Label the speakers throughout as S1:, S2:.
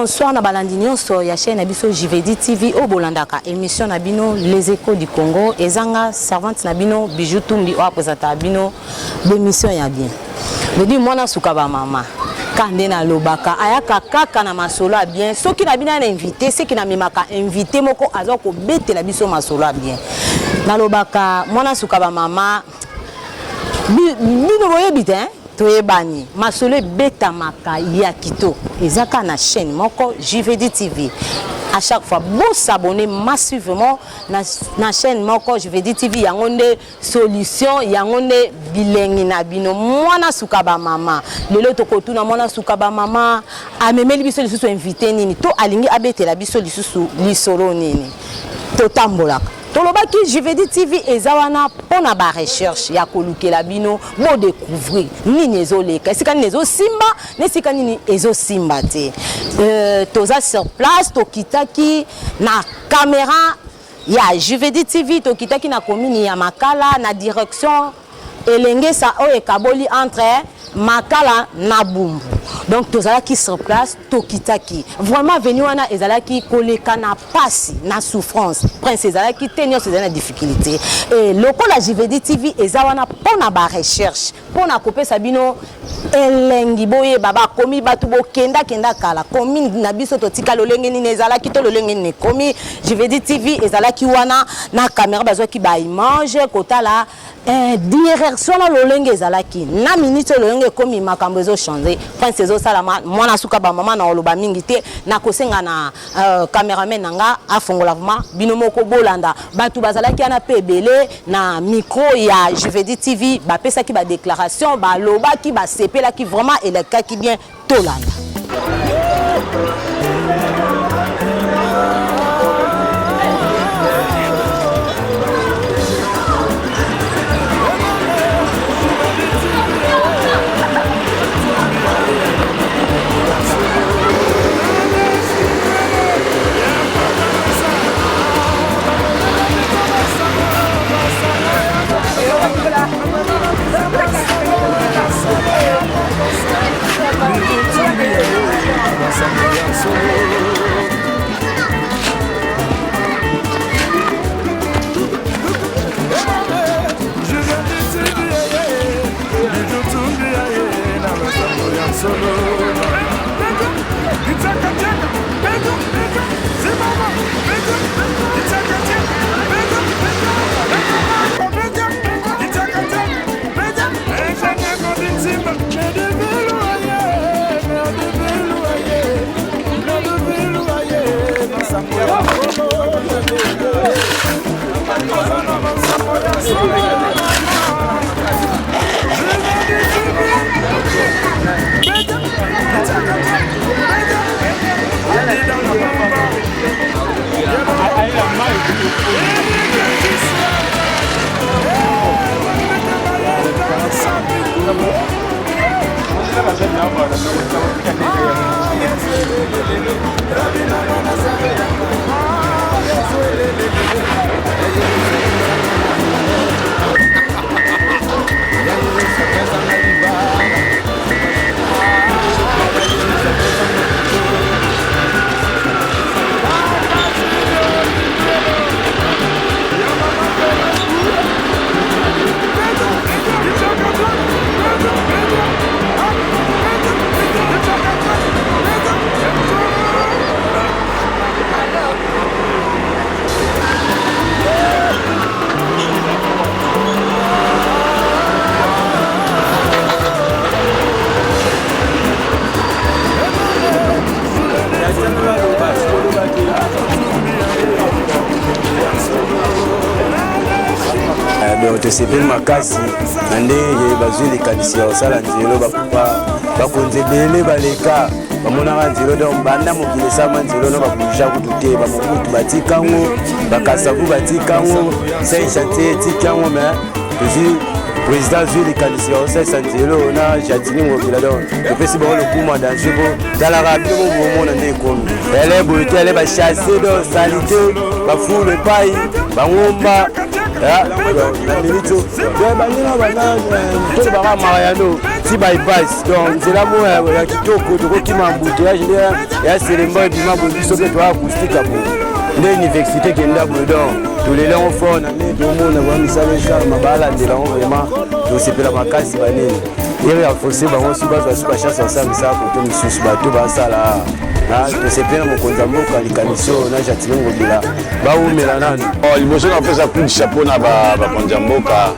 S1: bonsoir na balandi nyonso ya chaîne Nabiso JVD TV au Bolandaka émission Nabino Les Échos du Congo ezanga servante Nabino Bijou Tumbi o présenter Nabino l'émission ya bien. Me dit mwana suka ba mama kande na lobaka ayaka kaka na masolo a bien soki na bina na invité c'est qui na memaka invité moko azoko betela biso masolo a bien. Na lobaka mwana suka ba mama bino boyebite hein toyebani masolo beta maka ya kito ezaka na chaîne moko JVD TV. À chaque fois, vous s'abonnez massivement na chaîne moko JVD TV yangonde solution yangonde bilengi na bino mwana sukaba mama lelo tokotuna mwana sukaba mama amemeli biso lisusu invité nini to alingi abetela biso lisusu lisolo nini to tambolaka tolobaki JVD TV ezawana pona ba recherche ya kolukela bino bo découvrir nini ezoleka esika nini simba nesika nini simba te toza sur place tokitaki na caméra ya JVD TV tokitaki na commune ya Makala na direction elenge sa o ekaboli entre Makala na Bumbu. Donc tozalaki sur place tokitaki vraiment venu wana ezalaki koleka na pasi na souffrance prince ezalaki tenir ces difficultés et lokola JVD TV ezawana pona ba recherche pona kopesa bino elengi boye baba komi batu bo kenda kala komi na biso totika lolenge ni ezalaki to lolenge ni komi JVD TV ezalaki wana na caméra bazwaki ba image kotala direction la lolenge ezalaki na minute lolenge komi makambo ezo changer prince ezo sala mwana suka ba mama na oloba mingi te na kosenga na cameraman nanga afongola vraiment bino moko bolanda batu bazalaki ana pebele na micro ya JVD TV ba pesa ki ba déclaration ba loba ki ba sepela ki vraiment eleka ki bien tolanda.
S2: Tosepeli makasi na ndenge bazwi likanisi ya osala nzelo bakonzi ebele baleka bamonaka nzelo donc banda mokili esama nzelo no babuja kutu te bamokutu batikango bakasavu batikango sai chantier etikango mais tozwi président zwi likanisi ya osalisa nzelo na jatini mokila donc topesi bango lokuma danger bo talaka bino bomona nde ekomi ele boye te ele bachasse donc salite bafule epai bangomba na minute bandina bana to baka Mariano si bypass donc c'est là moi ya kitoko tokokima embouteillage ya Selemba et bima biso pe to acoustique apo nde université kenda bodon to les langues fort na mais tout le monde va misala ça mabala de langue vraiment to sepela makasi banene et ya forcer bango si bazo super chance ensemble ça pour to misusu bato basala tosepela mokonzi ya mboka likanisi oyo na jatilingo bila baumela nanu
S3: liboso napesa coup de chapeau na bakonzi ya mboka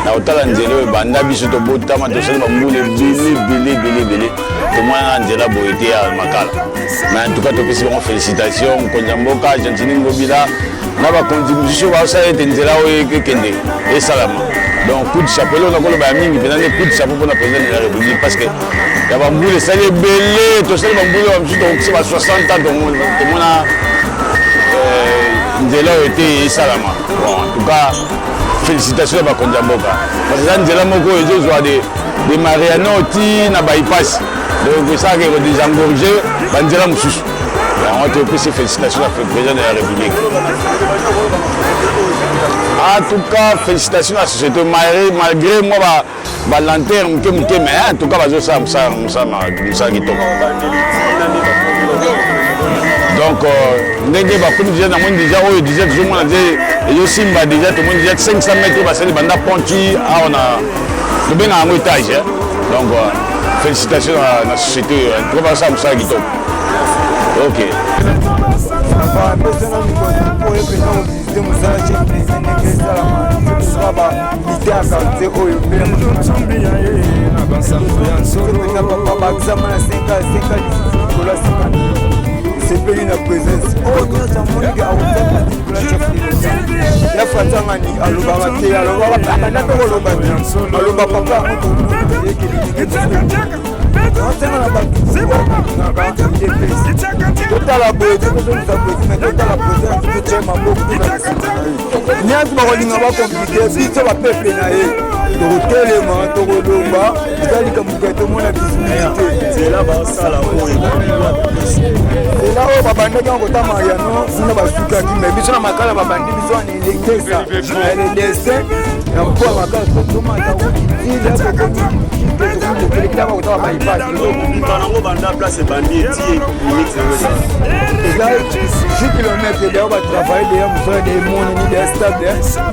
S3: na kotala nzela oyo banda biso tobotama tosali bambula ebele tomwana na nzela boye te ya makala mais en tout cas topesi bango félicitation mokonzi ya mboka jatilingo bila na bakonzi mosusu baosala ete nzela oyo ekende esalama donc coup de chapeau eloko nakoloba ya mingi mpenza nde coup de chapeau mpona président de la république parce que ya bambula esali ebele tosali bambula bamosusu tokokisa ba 60 ans tomona nzela oyo ete esalama bon en tout cas félicitations ya bakonzi ya mboka parce que eza nzela moko oyo ezozwa de mariano ti na bypass donc esalaka ekodésengorge banzela mosusu yango topesi félicitations ya président de la république. En tout cas, félicitations à la société, malgré moi, la lanterne, mais en tout cas, ça donc, ndenge bakoni déjà na monde déjà oyo déjà tout le monde déjà simba déjà tout le monde déjà 500 mètres basali banda ponti a on a le bien en étage donc félicitations à la société en tout cas ça kitoko. OK.
S2: C'est pays na présence. La fatanga ni aloba te aloba na to aloba aloba papa totala boye totala nyonso bakolinga bakomplike biso bapeple na ye tokotelema tokolomba ezalika moke tomona visibilité ela oyo babandaki yango kota mariano sina basukaki me biso na makala babandi biso wana elekesa ele dessin na mpo ya makala totomata eza 6 km deo batravaille deya mosala de moneni de stade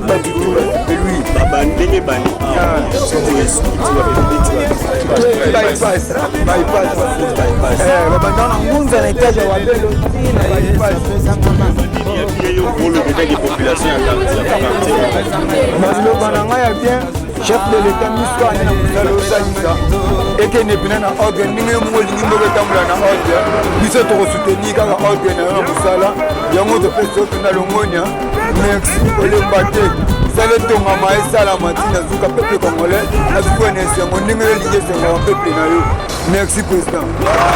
S2: batitura elui babandenge bani babanda na ngunza na etage ya wabelo maloba na ngai ya bien chef de l'état miso ane na mosala osalisa ekende pene na ordre ndenge yo mongo olingi mboko etambola na ordre biso tokosoutenir kaka ordre na yo na mosala yango topesi okenda longonia merci olemba te sala etongama esalama ntina zuka peuple congolais azukwena esengo ndenge yo elingi esengaka peuple na yo merci président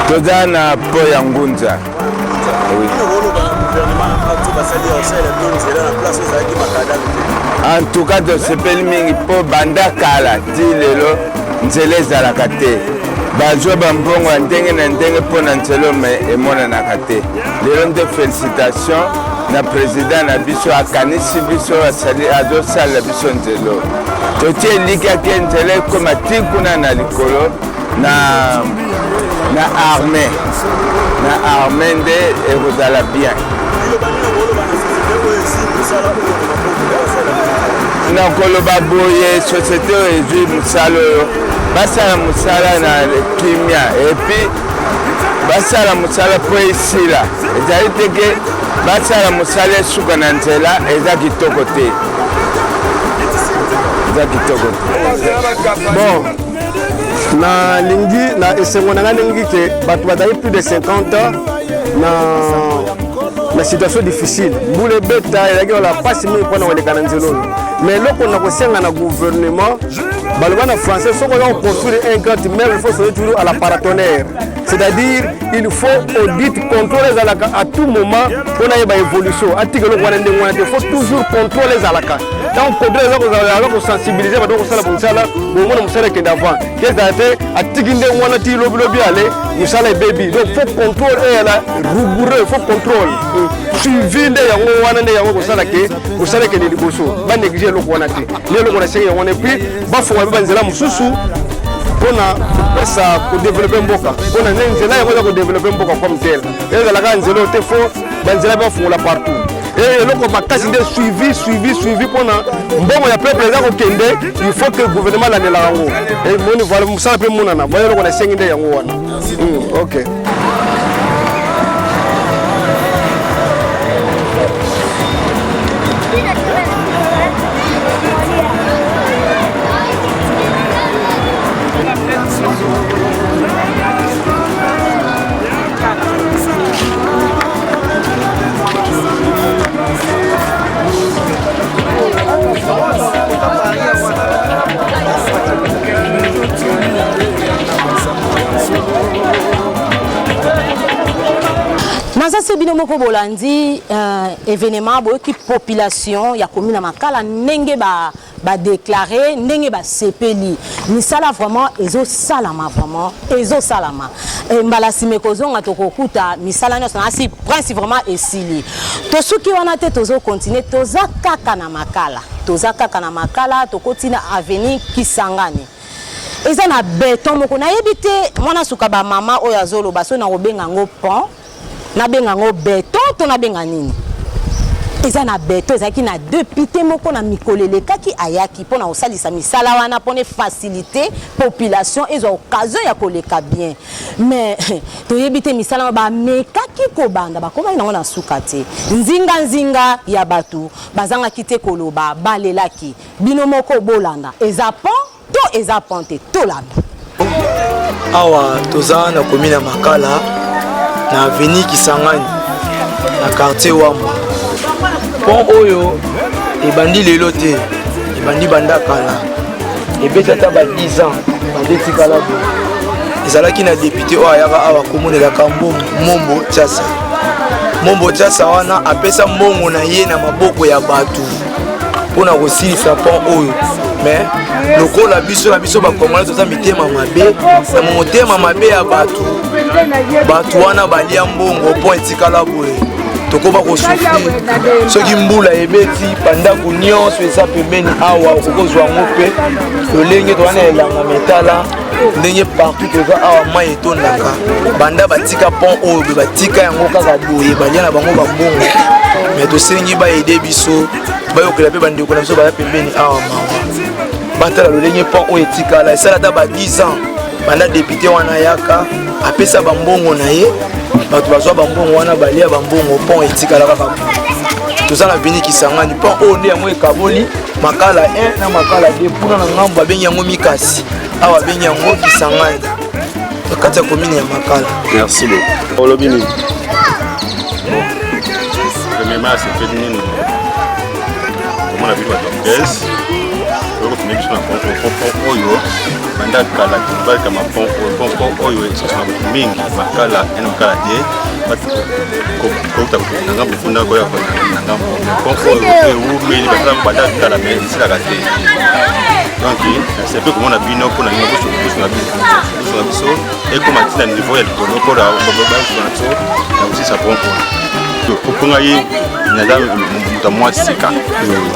S4: toza na po ya ngunza en tout cas tosepeli mingi mpo banda kala ti lelo nzela ezalaka te bazwa bambongo ya ndenge na ndenge mpo na nzela me emonanaka te lelo nde félicitation na président na biso akanisi biso azosalela biso nzela totie elikaki nzela ekoma ti kuna na likolo na armée nde ekozala bien nakoloba boye société oyo ezwi mosala oyo basala mosala na kimia epuis basala mosala mpo esila ezali teke basala mosala esuka na nzela eza kitoko te
S2: bon nalingi na esengo na ngai ndenge ke bato bazali plus de 50 ans na situation difficile mbula ebeta ezalaki ola mpasi mingi mpona koleka na nzela oyo mais eloko na kosenga na gouvernement baloba na français soki oza koconstruire un grand immeuble il faut sonner toujours à la paratonnerre c'est-à-dire il faut audit contrôle ezalaka à tout moment mpona yeba évolution atika eloko wana ndenge wana te il faut toujours contrôle ezalaka
S5: donc contrôle ezako sensibiliser bato kosala mosala bomona mosala ekende avant kezala te atiki nde wana ti lobilobi ale mosala ebebi donc faut contrôle eyala rigoureux faut contrôle suivi nde yango wana nde yango kosala ke mosala ekende liboso banéglige eloko wana te nde eloko na sengi yango wana epuis bafonga mpe banzela mosusu mpona kopesa kodéveloppe mboka mpona nde nzela yango eza kodéveloppe mboka comme tel ezalaka nzela oyo te fo banzela mpe bafongola partout eloko makasi nde suivi mpona mbongo ya peuple eza kokende il faut que gouvernement alandelaka yango moni voilà mosala mpe monana voya eloko na esengi nde yango wana ok.
S1: Naza sebino moko bolandi événement boyoki population ya commune Makala ndenge ba déclarer ndenge ba sepeli misala vraiment ezosalama mbala simekozonga tokokuta misala nyonso na si prince vraiment esili tosuki wana te tozo continuer toza kaka na Makala tokotina avenir Kisangani eza na beton moko nayebi te mwana suka ba mama oyo azoloba so na kobenga ngo pont na benga ngo beton to na benga nini eza na beton ezaki na député moko na mikolele kaki ayaki pona osalisa misala wana pona faciliter population ezo occasion ya koleka bien mais toyebi te misala ba mekaki kobanda bakoma ina na suka te nzinga ya batu bazanga kite koloba balelaki bino moko bolanda eza pont to eza ponte to landa
S6: awa toza na commune Makala na avenue Kisangani na quartier Wamba pont oyo ebandi lelo te ebandi banda kala ebetata ba 10 ans bandeti kala bo ezalaki na député oyo ayaka awa komonelaka Mombo Tiasa wana apesa mbongo na ye na maboko ya batu mpona kosilisa pont oyo mais lokola biso bakongolais toza mitema mabe na motema mabe ya batu wana balia mbongo pont etikala boye tokoma kosufri soki mbula ebeti bandako nyonso eza pembeni awa okozwa yango mpe lolenge towana elanga metala ndenge partout toza awa mai etondaka banda batika pont oyo be batika yango kaka boye balia na bango bambongo mais tosengi baede biso bayokela mpe bandeko na biso baya pembeni awa mawa batala lolenge pont oyo etikala esala ata ba 10 ans banda député wana yaka apesa bambongo na ye bato bazwa bambongo wana balia bambongo pont etikala kaka toza na veni Kisangani pont oyo nde yango ekaboli Makala 1 na Makala 2 mpuna na ngambo babengi yango Mikasi awa babengi yango Kisangani kati ya commune ya Makala.
S3: Merci beaucoup. Olobi nini? Premièrement, c'est fait nini? Comment la vie va être caisse? Oko tumeki sona pont oyo banda kala kibaka mapont oyo sona mingi Makala en Makala die ko nanga mfunda ko ya nanga pont oyo umeli batala banda kala mais ici la gâté donc c'est peu comment on a bino pour na biso et comme à titre niveau elle pour ko la na aussi ça pont pour ngai nada mutamwa sika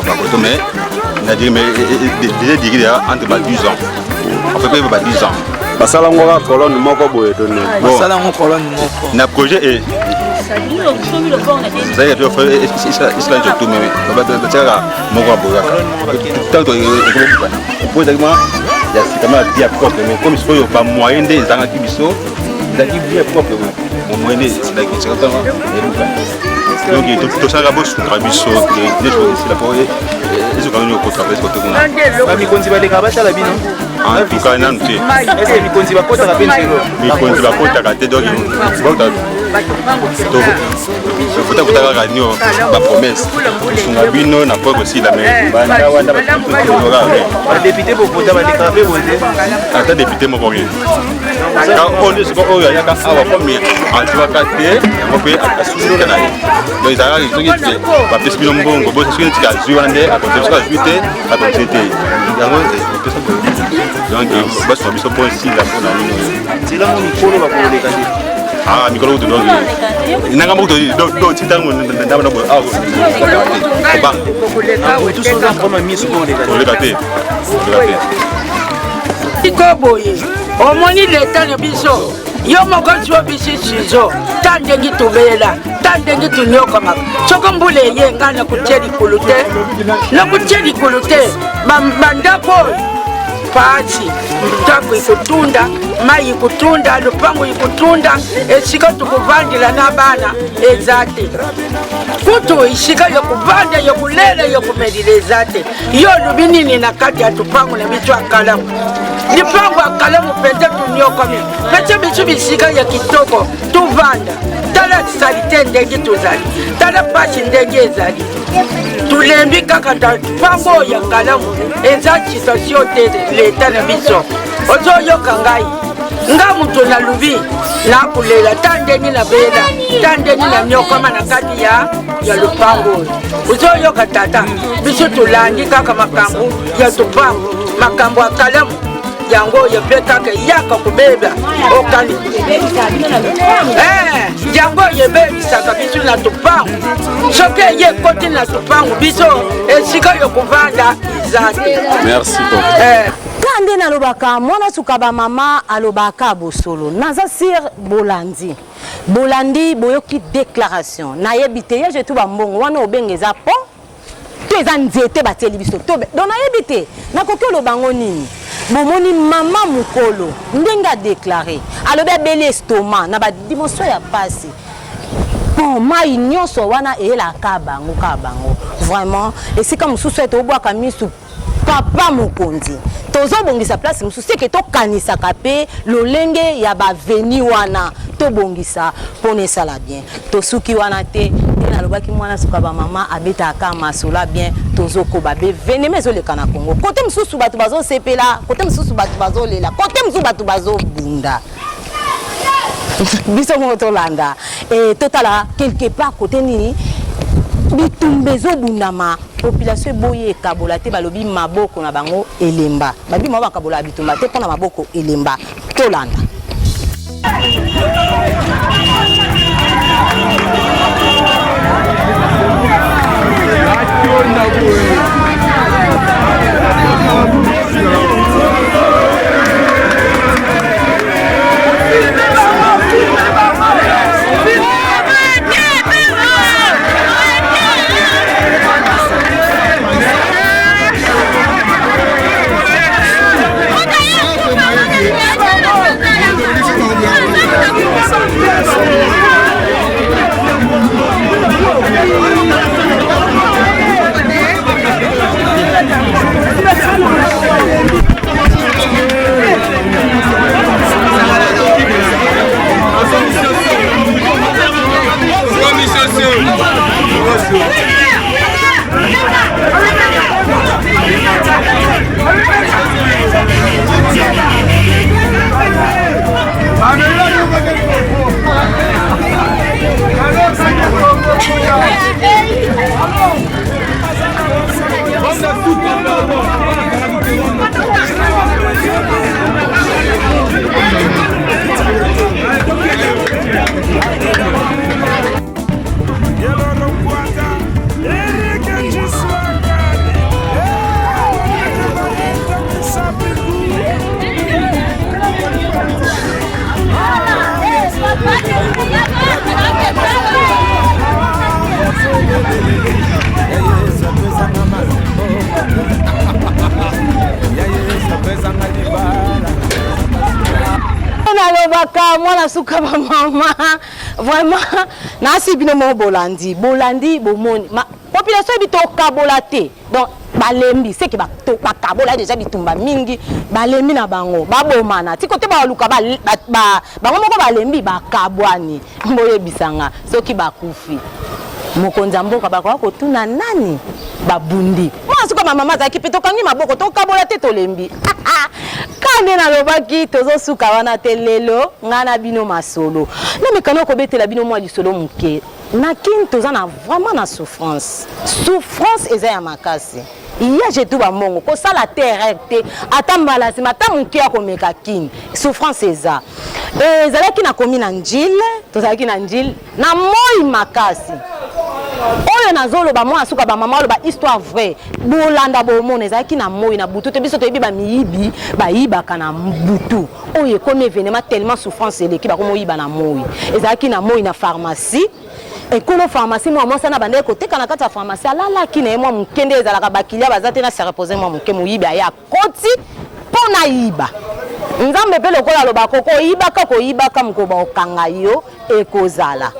S3: ba ko mais on a dit mais déjà entre 10 ans à peu près 10 ans
S2: basala ngoka colonne moko boye donné
S6: basala ngo colonne moko
S3: na projet et ça y est tu fais isla je tout mais ba tira moko boya tant que pour exactement il y a c'est quand même bien propre mais comme il faut pas moyen des zanga kibiso zaki bien propre mon moyen c'est là qui c'est vraiment donc tout ça là bosse sur biso des choses c'est la pour ils ont quand même au côté côté
S6: ba mikonzi baleka basala bino
S3: en tout cas nan te
S6: est-ce mikonzi bakota ka penselo
S3: mikonzi bakota ka te donc bota to fota kutaka kanyo ba promesse sunga bino na poko si la mais banda wanda ba
S6: député bokota ba déclarer voter
S3: ata député moko rien on est ce qu'on a yaka awa comme en tu vas capter on peut assurer na donc ils arrivent ils ont va pesi bino mbongo bo sasuki tika zuande a côté ça ajouter à côté donc bah sur biso point ici là pour na c'est là mon micro va pour décaler ah micro donc nanga mo do titango ndaba bo ah ba tout ça comme mis sur le décaler
S7: Ikoboye omoni leta na biso yo moko tso bisi sizo tandengi tubela tandengi tunyokama soko mbule ye ngana kuteli kulute na kuteli kulute bandako pasi mtako ikutunda mai ikutunda lupango ikutunda esika tukuvandila na bana ezate kutu ishika yokuvanda yokulela yokumedile ezate yo lubinini na kati ya tupango na bitu akalamu lipango akalamu pete tunyokami pete bitu bisika ya kitoko tuvanda tala salite ndenge tuzali tala pasi ndenge ezali tulembi kaka tupango ya kalamu eza citation te leta na biso ozoyoka ngai nga mutu na lubi nakulela tandeni na bela tandeni na nyokama na kati ya lupango uzoyoka tata biso tulandi kaka makambo ya tupango makambo akalamu yango yebe kaka yaka kubeba okani yango yebebisaka biso na tupango soki ye koti na tupango biso esika yokuvanda izate
S3: merci
S1: kande nalobaka mwana suka ba mama alobaka bosolo naza sir bolandi boyoki déclaration nayebi te ye jetu bambongo wana obengeza po to eza nzete batieli biso to donc nayebi te nakoki olobango nini bomoni mama mukolo ndenge adéclaré alobi abeli estoma na badimension ya pasi bon mai nyonso wana eyelaka bango vraiment esika mosusu ete obwaka misu papa mokonzi tozobongisa place mosusu eke tokanisaka mpe lolenge ya baveni wana tobongisa mpona esala bien tosuki wana te nalobaki mwana suka bamama abetaka masola bien tozokoba be veneme ezoleka na Congo kote mosusu bato bazosepela kote mosusu bato bazolela kote mosusu bato bazobunda biso moko tolanda totala quelque part kote nini bitumba ezobundama population eboye ekabola te balobi maboko na bango elemba babi mabo bakabola bitumba te mpona maboko elemba tolanda mwana suka ba mama vraiment nasi bino mo bolandi bomoni population bito kabola te donc balembi c'est que ba kabola déjà bitumba mingi balembi na bango babomana ti kote ba luka bango moko balembi bakabwani mboye bisanga soki bakufi mokonza mboka bakwa kotuna nani babundi mwana suka ba mama za kipito kangi maboko to kabola te tolembi nde nalobaki tozosuka wana te lelo nga na bino masolo na mekano kobetela bino mwa lisolo moke na kini toza na vraiment na souffrance eza ya makasi iya jetu bamongo kosala te recte ata mbala nsima ata moke ya komeka kini souffrance eza ezalaki na komi na njile tozalaki na njile na moi makasi oyo nazoloba mwa asuka bamama oloba histoire vraie bolanda bomona ezalaki na moi na butu te biso toyebi bamiyibi bayibaka na butu oyo ekomi événement tellement souffrance eleki bakomoyiba na moi ezalaki na moi na pharmacie ekolo pharmacie mwa mwasi na bande koteka na kati ya pharmacie alalaki na ye mwa moke nde ezalaka bakilia baza te na se repose mwa moke moyibi aye akoti mpo na yiba nzambe mpe lokola alobaka koyibaka mokoba okanga yo ekozala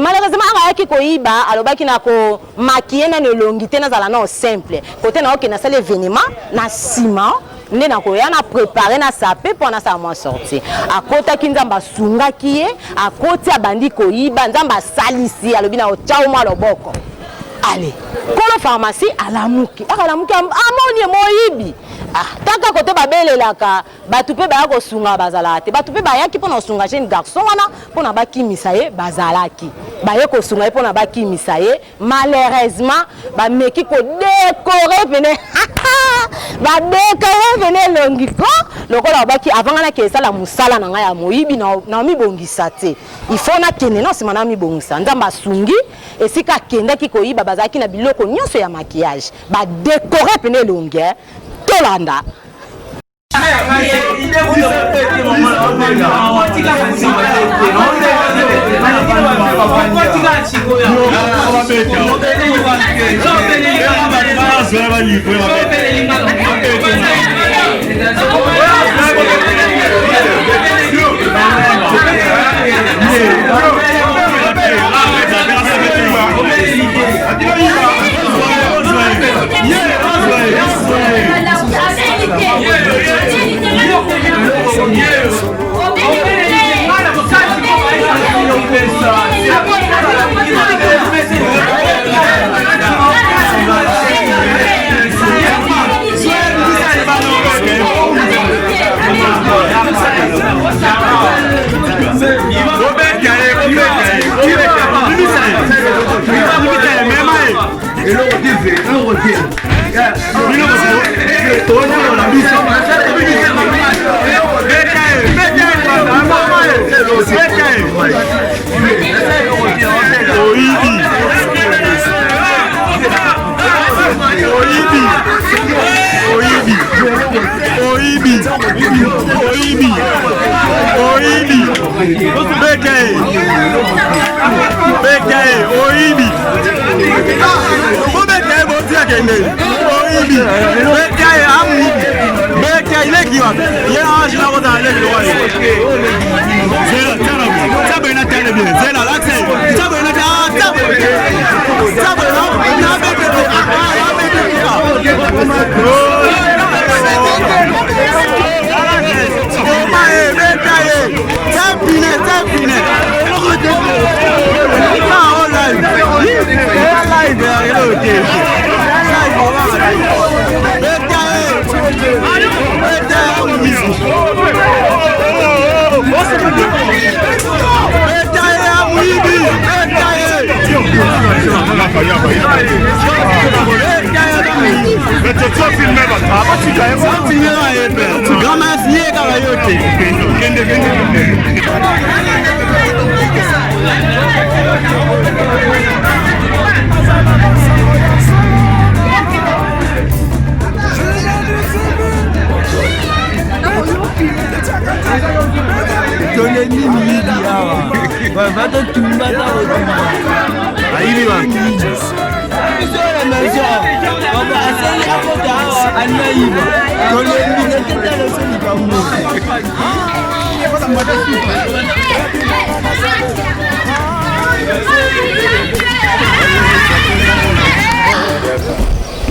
S1: malheureusement ayaki koyiba alobaki na komakie nani elongi te nazala nao simple kote na oke nasala événement na nsima nde nakoya na préparé na sape mpo nasala mwa sorti akotaki nzambe asungaki ye akoti abandi koyiba nzambe asalisi alobi na otyao mwa loboko ale kolo pharmacie alamuki amoni moyibi taka kote babelelaka batu mpe baya kosunga bazalaka te batu mpe bayaki mpona kosunga jeune garçon wana mpona bakimisa ye bazalaki baye kosunga ye mpona bakimisa ye malheureusement bameki kodekore pene badekore pene elongiko lokola babaki avanganaki esala mosala na ngai ya moyibi na mibongisa te ifo nakende na nsima na mibongisa nzambe asungi esika akendaki koyiba bazalaki na biloko nyonso ya maquillage badekore pene elongi Tolanda.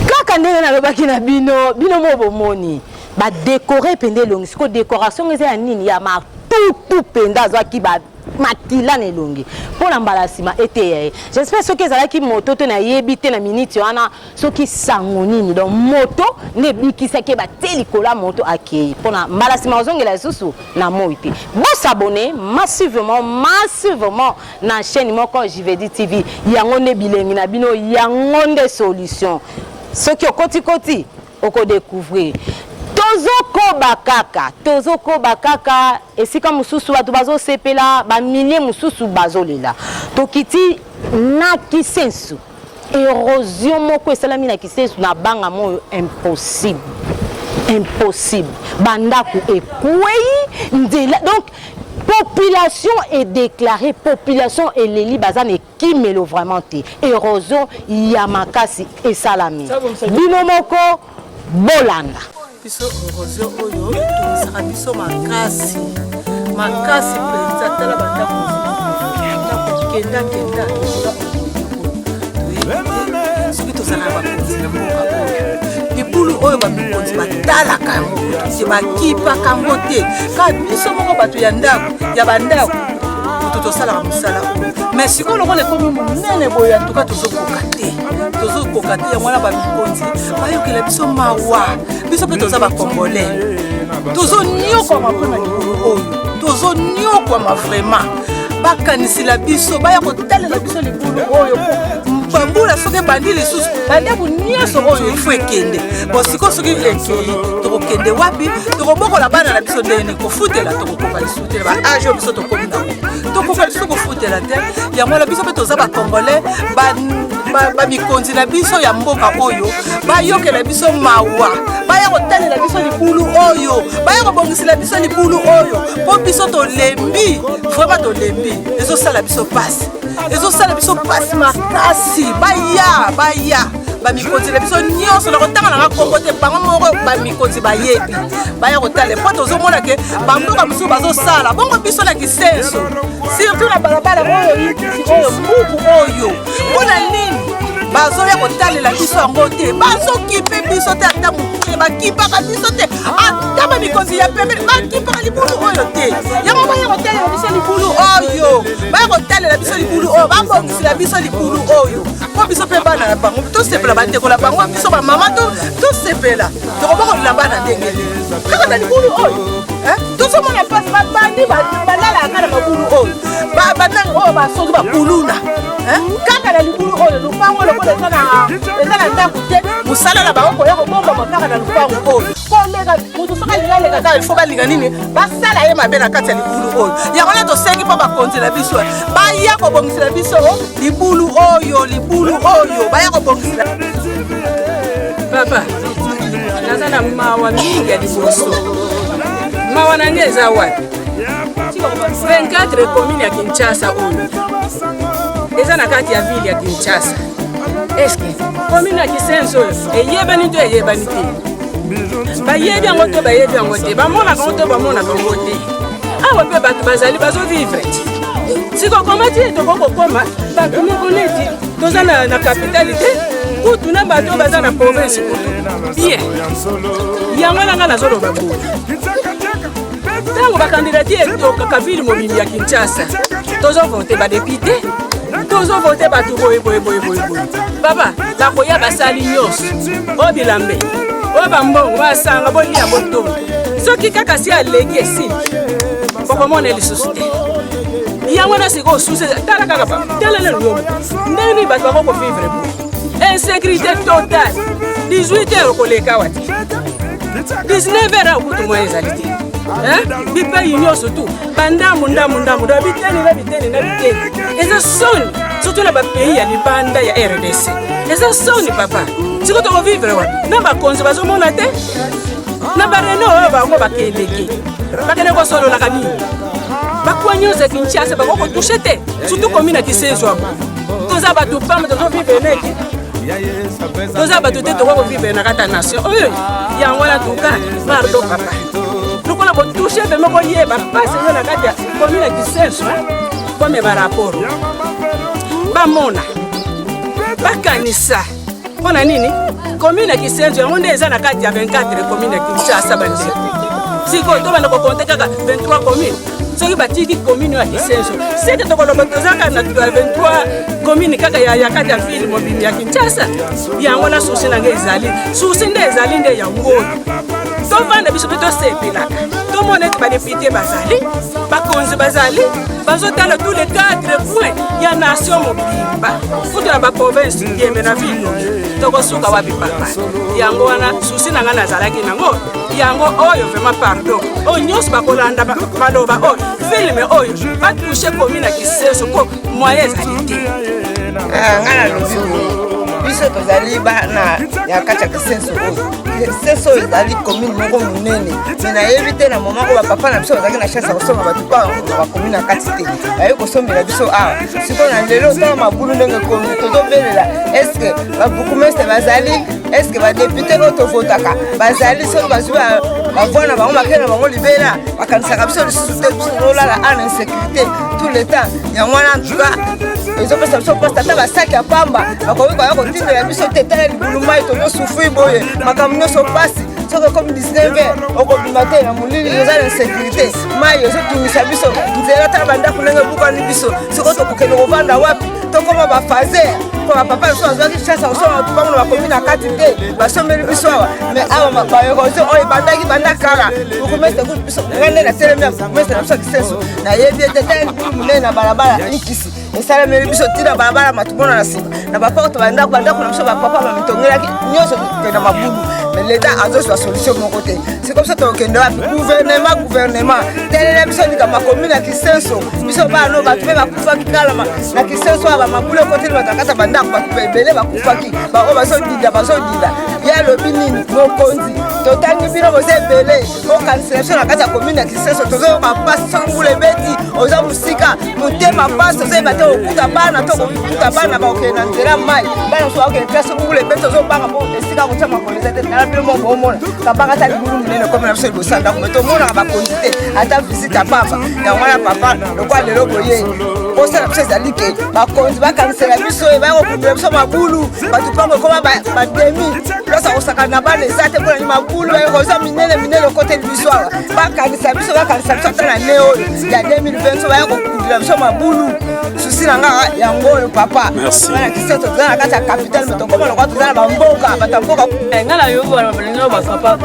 S1: Kaka ndenge nalobaki na bino mo bomoni ba décorer pende longi siko décoration eza ya nini ya matutu penda azwaki ba makila na elongi mpona mbala nsima ete yaye j'espère soki ezalaki moto te nayebi te na miniti wana soki sango nini donc moto nde ebikisaki bate likolo ya moto akei mpona mbala nsima ozongela lisusu na moi te bosabone massivement na chaîne moko JVD TV yango nde bilengi na bino yango nde solution soki okoti okodécouvrir tozokoba kaka esika mosusu bato bazosepela bamilie mosusu bazolela tokiti na kisensu érosion moko esalami na kisensu na banga moyo impossible bandako ekwei nzela donc population est déclarée population eleli bazana ekimelo vraiment te érosion ya makasi esalami bino moko bolanda
S8: biso érosion oyo tozaka biso makasi mpenza tala bandako kenda soki tozala na bakonzi na mboka oyo libulu oyo bakonzi batalaka yango te bakipaka yango te kaka biso moko bato ya ndako ya bandako moto tosalaka mosala oyo mais sikoyo lokola ekomi monene boye antuka tozokoka te yango wana bamikonzi bayokela biso mawa biso mpe toza bakongolais tozoniokwama mpo na libulu oyo tozoniokwama vraiment bakanisila biso baya kotalela biso libulu oyo bambula soki ebandi lisusu bandeko nyonso oyo ifo ekende bon sikoyo soki ekei tokokende wapi tokobokola bana na biso ndeni kofutela tokokoka lisusu te baage oyo biso tokomi nango tokoka lisusu kofutela te yango wana biso mpe toza bakongolais bamikonzi na biso ya mboka oyo bayokela biso mawa baya kotalela biso libulu oyo baya kobongisela biso libulu oyo mpo biso tolembi vraiment tolembi ezosala biso pasi makasi baya bamikonzi na biso nyonso na kotanga nanga kongo te bango moko bamikonzi bayebi baya kotala mpo tozomona ke bamboka mosusu bazosala bongo biso na kisenso surtout na balabala oyo mbuku oyo mpona nini bazoya kotalela biso yango te bazokipe biso te ata moke bakipaka biso te ata bamikonzi ya pembe bakipaka libulu oyo te yango baya kotalela biso libulu oyo babongisela biso libulu oyo mpo biso mpe bana na bango tosepela bandeko na bango biso bamama tosepela tokobokolela bana ndenge kaka na libulu oyo tozomona mpasi babandi balalaka na mabulu oyo banani oyo basoki bakuluna kaka na libulu oyo lupango lokola eza na ndako te mosala na bango koya kobombama kaka na lupango oyo koleka moto soki alingaleka kaka ifo balinga nini basala ye mabe na kati ya libulu oyo yango na tosengi mpo bakonzela biso baya kobongisela biso libulu oyo baya kobongisela papa naza na mawa mingi ya liboso mawa na nge eza wapi 24 commune ya Kinshasa oyo eza na kati ya ville ya Kinshasa eske commune ya Kisenzo oyo eyebani to eyebani te bayebi yango to bayebi yango te bamonaka yango to bamonaka yango te awa mpe bato bazali bazovivre siko koma ti tokokokoma bato moko neti toza na kapitali te kutu na bato baza na province kutu ye yango nanga nazoloba boye ntango bakandidati etokaka ville mobili ya Kinshasa tozovote badepute tozovote bato boye papa bakoya basali nyonso oyo bilambe oyo bambongo basanga bolia botondo soki kaka si aleki esili bokomona lisusu te yango na sikoyo suse tala kaka pa telele lyomo ndeni bato bakokofivre bo insécurité totale 18 heures koleka wati 19 heures okutu mwa ezali te bipai nyonso tu bandambu biteni eza soni surtout na bapays ya libanda ya RDC eza soni papa siko tokovivre wapi na bakonzi bazomona te na bareno oyo bango bakeleke bakende kosololaka nini bakuwa nyonso ya Kinshasa bakokotushe te surtout commune ya Kisenzo toza bato pamba tozovivre neti toza bato te tokokovivre na kata nation oyo yango wana tuka pardo papa lokola botushe pe moko yeba mpasi eza na kati ya commune ya Kisenzo comme baraporo bamona bakanisa mpona nini commune ya Kisenzo yango nde eza na kati ya 24 commune ya Kinshasa bandeko sikoyo tobanda kokonte kaka 23 commune soki batiki commune ya Kisenso seke tokoloba tozaka na 23 commune kaka ya kati ya ville mobimbi ya Kinshasa yango na susi na nge ezali susi nde ezali nde yango tovanda biso mpe tosepelaka tomona ete badepute bazali bakonzi bazali bazotala tous les 4 points ya nation mobimba futa na baprovince yembe na ville tokosuka wapi papa yango wana susi na nga nazalaki nango yango oyo vraiment pardon oyo nyonso bakolanda maloba oyo filme oyo batouche commune ya Kisenso po moyen ezali te
S9: nga nalobi biso tozali bana ya kati ya Kisenso oyo Kisenso ezali commune moko monene me nayebi te na moma ko bapapa na biso bazalaki na chance ya kosomba bato mpo bacommune ya kati te baye kosombela biso awa sikoyo na lelo otala mabulu ndenge komi tozobelela estce babukumestre bazali estce badepute oyo tovotaka bazali soki bazwi bavoi na bango bakei na bango libela bakanisaka biso lisusu te biso tolala ana insécurité tout le temps yango wana antuka ezopesa biso place ata basaki ya pamba bakoki koya kotindela biso te tala libulu mai tozosufri boye makambo nyonso pasi soki comme 19 okobima te na molili eza na insécurité mai ezotungisa biso nzela tala bandako ndenge bukani biso sikoyo tokokende kovanda wapi tokoma bafaser mpo bapapa biso bazwaki chance akosoma tubango na bakomi na kati te basombeli biso awa mais awa bayekozo oyo ebandaki banda kala bokomestre kutu biso ngande na telemi ya bokomestre na biso ya Kisenso nayebi ete tala libulu monene na balabala ikisi esalemeli biso ntina balabala matubona na nsima na bapoko bandako na biso bapapa bamitongelaki nyonso tokenda mabulu mais l'État azozwa solution moko te c'est comme ça tokende wapi gouvernement telele biso likambo ya commune ya Kisenso biso bano bato mpe bakufaki kalama na Kisenso aba mabulu ekoteli bato akata bandako bato mpe ebele bakufaki baoyo bazodinda ye alobi nini mokonzi totangi bino boza ebele okanisela biso na kati ya commune ya Kisenso tozoyoka mpasi soki mbula ebeti oza mosika motema mpasi tozoyeba te okuta bana to kokuta bana bakokende na nzela mai bana mosu bakokende te soki mbula ebeti tozobanga mpo esika kotia makolo eza te tala bino moko omona kabanga ata libulu monene komi na biso libosa ndako me tomonaka bakonzi te ata visite ya papa yango wana papa lokwa lelo boye osala biso ezali ke bakonzi bakanisela biso baya kokundela biso mabulu bato mpango ekoma bademi losa kosaka na bana eza te mpona ni mabulu bayokoza minene okoteli biso awa bakanisa biso ata na ne oyo ya 2020 baya kokundela biso mabulu susi na nga yango oyo papa wana Kisenso toza na kati ya capitale me tokoma lokwa toza na bamboka bato ya mboka
S10: nga na yobo wana balingo bapapa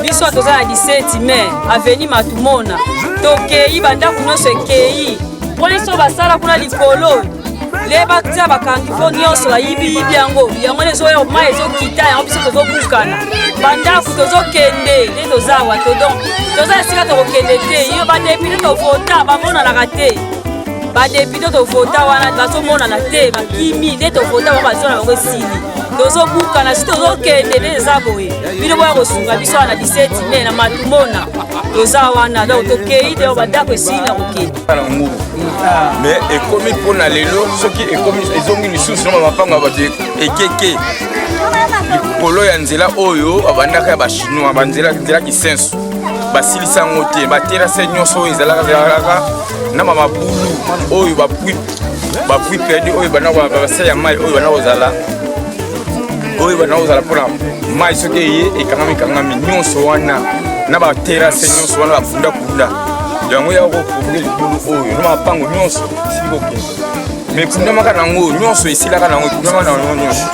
S10: biso toza na 17 mai aveni matumona tokei bandako nyonso ekei mpona biso basala kuna likolo le batia bakangi fo nyonso bayibi yango nezoya mai ezokita yango biso tozobukana bandako tozokende nde toza awa toza esika tokokende te yo badepute tovota bamonanaka te badepute tovota wana bazomonana te bakimi nde tovota bango bazona bango esili tozobukana si tozokende nde eza boye bino boya kosunga biso wana 17 mai na matumona toza wana donc tokei te bandako esili na kokende
S4: mais ekomi mpona lelo soki ekomi ezongi lisusu no bamapango ya bato ekeke likolo ya nzela oyo babandaka ya bachinois banzela Kisenso basilisa yango te baterase nyonso oyo ezalaka na mamabulu oyo bapui perdi oyo basa ya mai oyo bana kozala mpona mai soki eye ekangami nyonso wana na baterase nyonso wana bakundakunda yango ya kokokende libulu oyo no mapango nyonso esili kokende mais kundamaka nango nyonso esilaka nango ekundamaka nango nyonso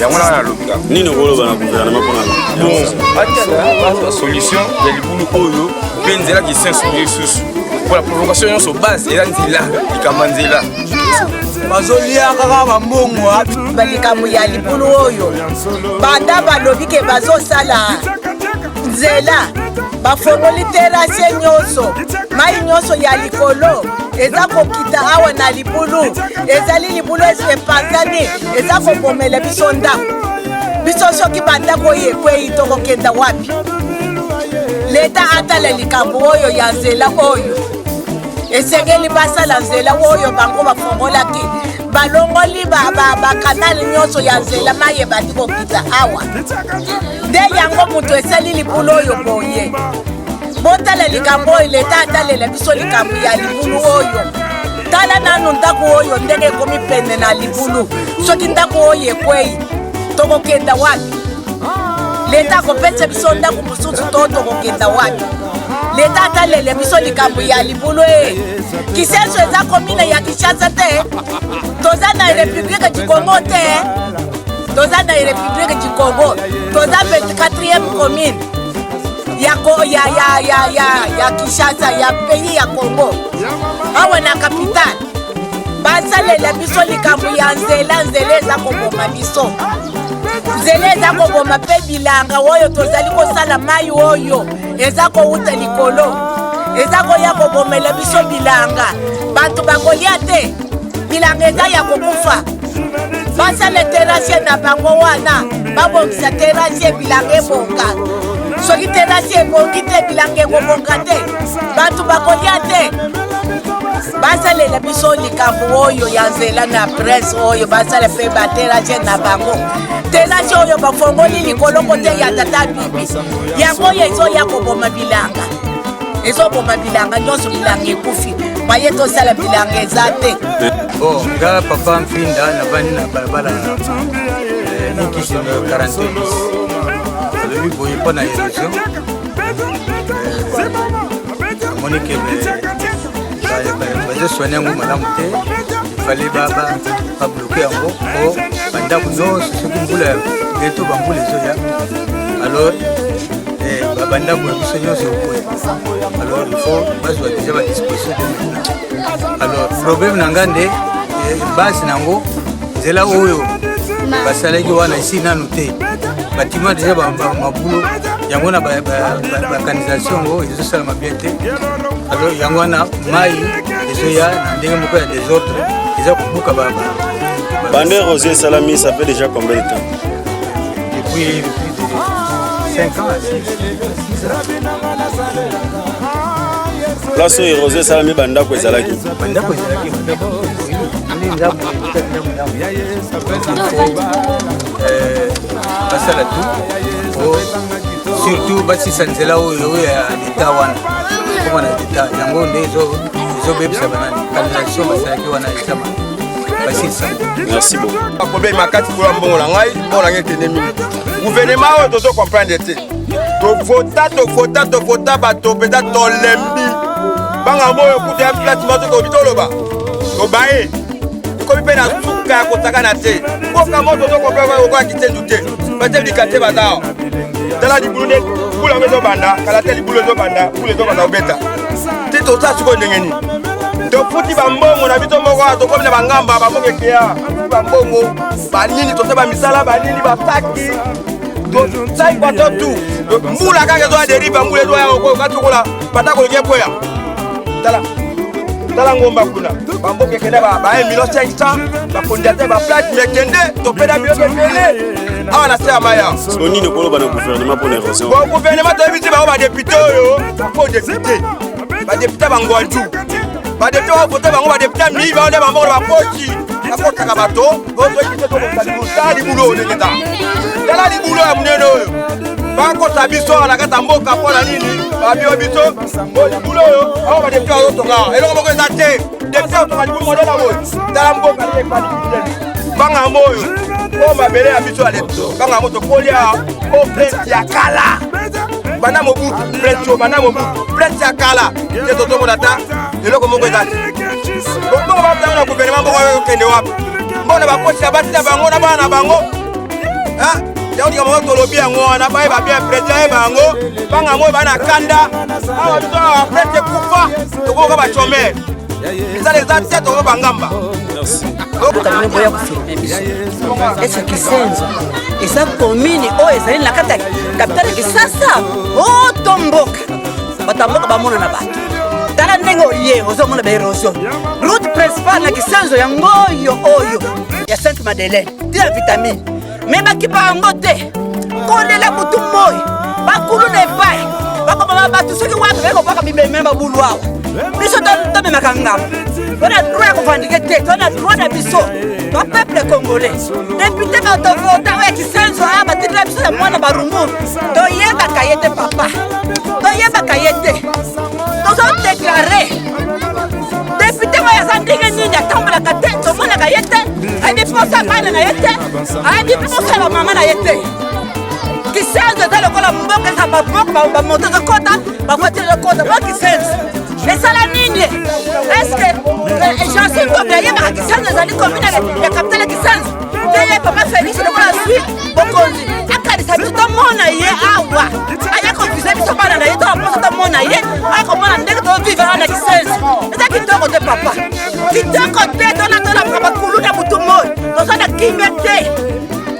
S4: yango na nalobika
S3: nini okoloba na gouvernement mpona
S4: atiala solution ya libulu oyo mpe nzela Kisenso lisusu mpona provocation nyonso base eza nzela likambo ya nzela
S6: bazolia kaka bambongo
S7: balikambo ya libulu oyo banda balobi ke bazosala nzela bafongoli terase nyonso mai nyonso ya likolo eza kokita awa na libulu ezali libulu epanzani eza kobomela biso ndako biso soki bandako oyo ekwei tokokenda wapi leta atala likambo oyo ya nzela oyo esengeli basala nzela oyo bango bafongolaki balongoli bakanali nyonso ya nzela mai ebandi kokita awa nde yango moto esali libulu oyo boye botala likambo oyo leta atalela biso likambo ya libulu oyo tala nanu ndako oyo ndenge ekomi pene na libulu soki ndako oyo ekwei tokokenda wapi leta akopesa biso ndako mosusu to tokokenda wapi leta atalele biso likambo ya libulu Kisenso eza commune ya Kinshasa te toza na République du Congo te toza na République du Congo toza 24e commune ya Kinshasa ya pays ya Congo awa na capitale basalela biso likambo ya nzela eza koboma biso nzela eza koboma mpe bilanga oyo tozali kosala mai oyo eza kouta likolo eza koya kobomela biso bilanga bantu bakolia te bilanga eza ya kokufa basala terrasse na bango wana babongisa terrasse bilanga ebonga soki terrasse ebongi te bilanga ekobonga te bantu bakolia te basalela biso likambo oyo ya nzela na presse oyo basala mpe baterrasse na bango terrasse oyo bafongoli likolo kote ya tata bibi yango oyo ezoya koboma bilanga ezoboma bilanga nyonso bilanga ekufi baye tosala bilanga eza te
S11: nga papa Mpinda navandi na balabala nikisino 40 alobi boye mpo na érosion amoni ke bazosoigne yango malamu te fale babloke yango po bandako nyonso soki mbula bientôt bambula ezoya alors bandako ya biso nyonso ekoya alors il faut bazwa déjà badisposition de alors problème na nga nde basi nango nzela oyo basalaki wana esi nanu te batima déjà mabulo yango na bakanisation yango ezosalama bien te alors yango wana mai ezoya na ndenge moko ya désordre eza kobuka
S2: Bande Rosé Salami, ça fait déjà combien de temps?
S11: Depuis 5 ans.
S2: Place où Rosé Salami Banda Kwezalaki.
S11: Banda Kwezalaki. Basala tout. Surtout basi sanzela oyo ya leta wana. Koma na leta yango nde ezobebisa banani. Kanalisation basalaki wana ezama.
S2: Merci beaucoup.
S5: Problème makati pour mbongo na ngai mbongo na ngete nemi. Gouvernement oyo tozo comprendre te. To vota bato peta to lembi. Banga moyo kutia platement to bitoloba. To bae. Ko bi pena suka ko takana te. Ko ka moto to comprendre ko akitendu te. Bate likate badao. Tala di bulune, bula mezo banda, kala teli bule zo banda, bule zo banda obeta. Te to ta suko ndengeni. To futi bambongo na bito moko to komina bangamba bambongo kia bambongo banini to seba misala banini bataki to sai kwa tu mula kanga zo deriva mule zo ya ko katukola patako ngepoya tala ngomba kuna bambongo kenda ba 1500 ba fondate ba plate mekende to peda bio kende awa na sema maya
S2: oni ne kolo ba na gouvernement pour l'érosion
S5: bon gouvernement to biti ba député yo ko député ba député bangwaju badepute bavote bango badepute mi baone bamboko na bapoki akotaka bato ozoyikite tokota libulo onengeta tala libulo ya munene oyo bakota biso na kata mboka mpona nini babio biso libulo oyo awo badepute bazotonga eloko moko eza te depute otonga libulu modele oyo tala mboka banga moyo o mabele ya biso aleto banga moto kolia o plate ya kala bana mobu plate bana mobu plate ya kala te toto monata eloko moko eza bongo batanga na gouvernement moko kende wapi mbona bakosi ya batisa bango na bana bango yaonika moko tolobi yango wana bayeba bien président ye bango banga moyo bana kanda awa biso na baprete kufa tokoka bachomere ezala eza te toko bangamba
S7: kalime boya kofirme biso ese Kisenzo eza commune oyo ezali na kati ya kapitale Kisasa oto mboka bato mboka bamona na bato tala ndenge oye ozomona baérosion route principale na Kisenzo yango oyo ya Sainte Madeleine tia vitamine me bakipa yango te kolela mutu moyo bakulu na epai bakoma bato soki wapi bekobaka bimeme babulu awa biso tomemaka ngambo tona droit ya kovandike te tona droit na biso bapeuple congolais député batovota oyo ya Kisenzo aya batindela biso ya mwana barumbu toyebaka ye te papa toyebaka ye te tozodeklare député oyo aza ndenge nini atambolaka te tomonaka ye te ayebi mosala bana na ye te ayebi mosala mama na ye te
S9: kisenzo eza lokola mboka eza baboka bamoto ezokota bavoiture ezokota mwa kisenzo esala nini eske jansi ngombe ayebaka kisenzo ezali commune ya capitale kisenzo nde ye papa félix lokola zwi bokonzi akanisa biso tomona ye awa aya konfuse biso bana na ye toaposo tomona ye aya komona ndenge tovivre na kisenzo eza kitoko te papa kitoko te tonatolaka bakulu na butu moi toza na kimia te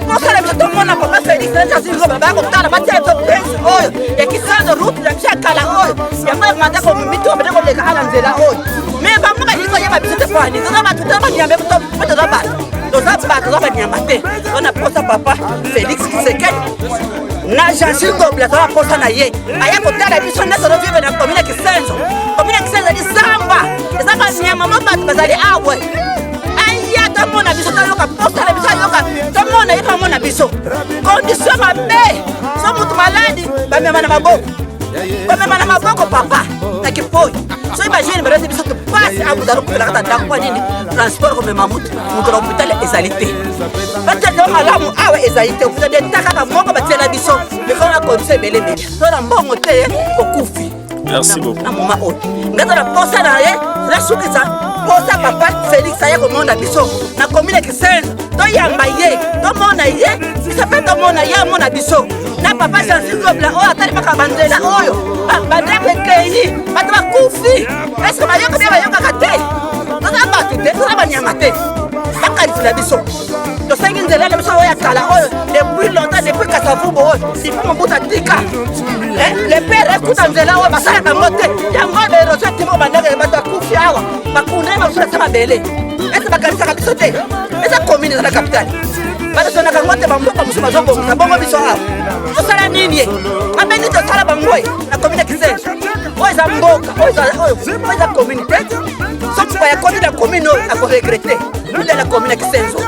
S9: mosala biso tomona papa félix najasingoba bakotala batia biso prince oyo ya kisenzo route ya biso ya kala oyo yango yamanda komitobe te koleka ala nzela oyo me bango balingi koyeba biso te pani toza bato toza banyambe po toza bato toza banyama te tona posa papa félix kisekedi na jansi ngobla toza posa na ye aya kotala biso nde tozovive na komine kisenzo ezali zamba eza banyama mo bato bazali awe aya tomona biso toyoka posa na biso ayoka tomona ye tomona biso condition mabe so moto maladi bamema na maboko papa na kipoi so imagine barezi biso topasi akuzala kupelaka tandako kwa nini transport komema mutu na hôpital ezali te batete malamu awa ezali te okuza de takaka moko batiela biso lekona condition ebelebele so na mbongo te okufi
S3: merci beaucoup
S9: na moma oyo ngaza na posa na ye nasukisa posa papa félix aye komona biso na commune kisenzo toyamba ye tomona ye biso mpe tomona ye amona biso na papa jansigobla oyo atali mpaka banzela oyo bandako ekei bato bakufi eske bayoka bie bayokaka te toza bato te toza banyama te bakarisila biso tosengi nzela na biso oyo ya kala oyo depuis longtemps depuis kasavubo oyo sipo mobutu atika le pere ekuta nzela oyo basalaka yango te yango baérosio timo bandako bato akufi awa bakundai babiso esa mabele ese bakarisaka biso te eza commune eza na capitale batosonaka ngo te bamboka mosusu bazobongisa bongo biso awa tosala nini ye abeni tosala bangoye na commune kisenzo oyo eza mboka oyo eza commune te soki bayakoni na commune oyo akoregrete ile na commune kisenzo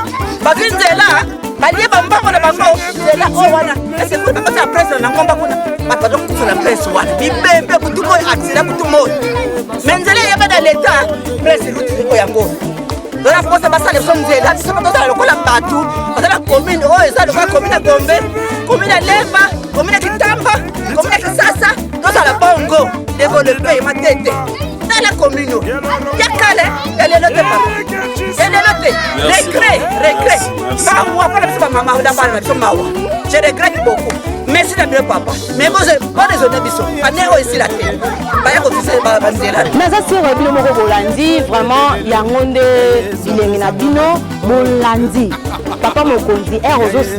S9: bazwi nzela balie bambango na bango nzela oyo wana ese kuli bakoti ya presse na ngomba kuna bato bazokufa na presse wana bibembe butu moyo aksida butu moyo me nzela eyeba na leta presse lutiko yango toza posa basala biso nzela biso tozala lokola bato bazala commune oyo eza lokola commune ya gombe commune ya lemba commune ya kitamba commune ya kisasa tozala bongo développe ema tete tala commune ya kale ya lelo te papa ya lelo te regret bamwa mpona biso bamama na bana na biso mawa je regrette beaucoup merci na bino papa mais boraisonne biso ane oyo esila te baya kofise banzela
S1: naza sire bino moko bolandi vraiment yango nde bilengi na bino bolandi papa mokonzi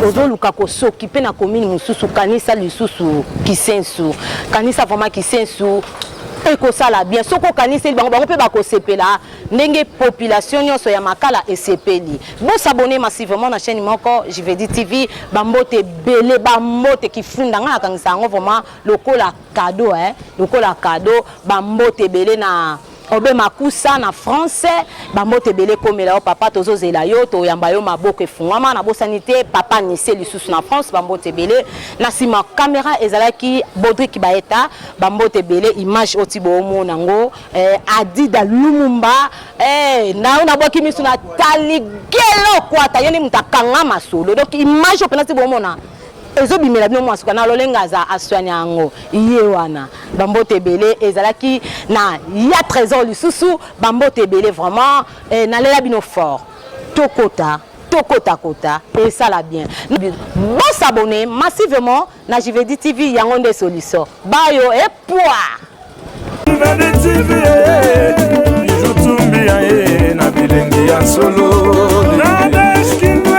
S1: ozoluka kosoki mpe na komini mosusu kanisa lisusu kisensu kanisa vraiment kisensu ekosala bien soko okaniseli bango mpe bakosepela ndenge population nyonso ya makala esepeli bosabone massivement na chaîne moko JVD TV bambote ebele bambote kifunda nga nakangisa yango vraiment lokola cadeau bambote ebele na obe makusa na français bambote ebele komela yo papa tozozela yo toyamba yo maboko efungwama na bosani te papa nise lisusu na France bambote ebele na nsima caméra ezalaki Bodrik Baeta bambote ebele image oti boomona ngo Adida Lumumba nao nabwaki misu na taligelo kwata yeni mutakanga masolo donc image openati boomona ezobimela bino mwasuka na lolenga za aswanya yango iye wana bambote ebele ezalaki na ya trésor lisusu bambote ebele vraiment nalela bino fort tokota esala bien bosabone massivement na JVD TV yango nde solution bayo epoir
S12: JVD TV bijutumbi na bilengi ya solo